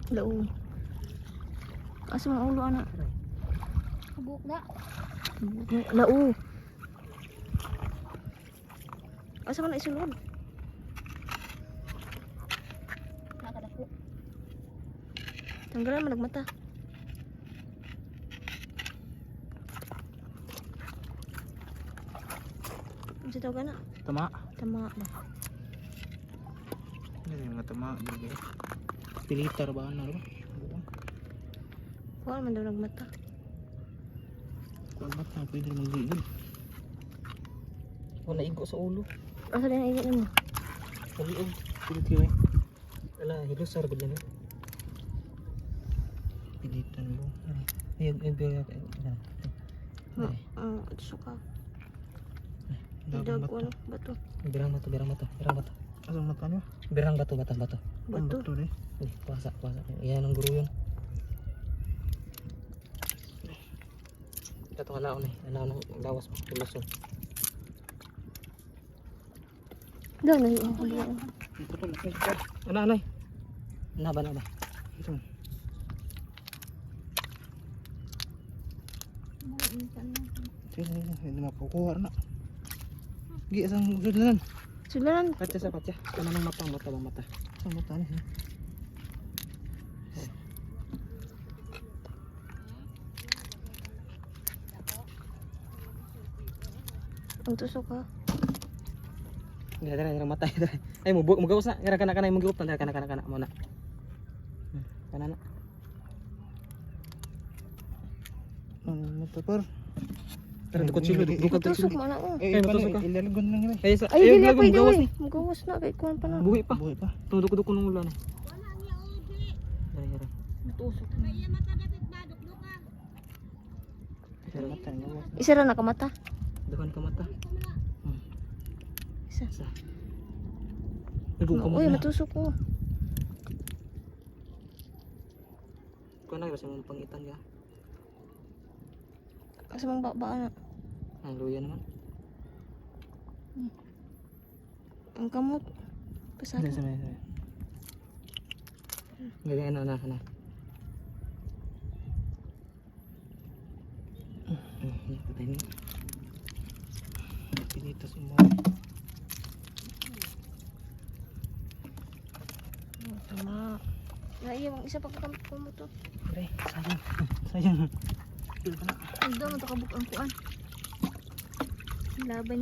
Lao. Asa mga ulo anak? Kabuk na. Lao. Asa man na isulod? Nakadako. Tanggalan man nagmata. Ano sa tawag na? Tama. Tama ba? Ini yung mga tama. Pilitar ba? Ano ba? Wala man daw nagmata. Kung ba't na pwede magligid? Wala igo sa ulo. Asa din ang mo? Sa liog. Pilitir eh. Wala, hilusar ko dyan eh. Pilitan mo. Ayag, ayag, Suka. Dagang Dag bato. ano? Bato. Birang bato, birang bato, birang bato. Asang mata niyo? Birang bato, bato. Bato. Bato deh. Puasa. Iyan ang guru yun. Ito itong alaon eh. Alaon ng lawas mo. Tulasong. Daw na yung huli. Ano, anay? Naba. Ito. Hindi makukuha na. Gi, asang sudlanan? Sulanan. Patya. Ano ng mata? Mata. Ang mata niya. Ang tusok ha. Dara mata. Ay mo gawas na. Kana mo giup kana mo na. Kana na. Mata par. Tara kutsilyo dukag Tusok mo na. Eh matusok ka. Ilaligon lang yun. Ay, hindi na pwede uy. Magawas na kay kuwan pa na. Buhi pa. Tundok nung ulan. Dara. Tusok. Dara mata gawas. Isa ra nakamata. Dukan ka mata. Isa. Uy, Uy, matusok ko. Kuha na kasi mong pangitan ka. Asa mang baba na. Ang luya naman. Ang kamot. Pasado. Sama. Ganyan na. Patay na. Pinitas mo. Tama. Naiya ang isa pagkakamot ko mo to. Pre, sayang. Ang daw, matakabuk ang kuan. Laban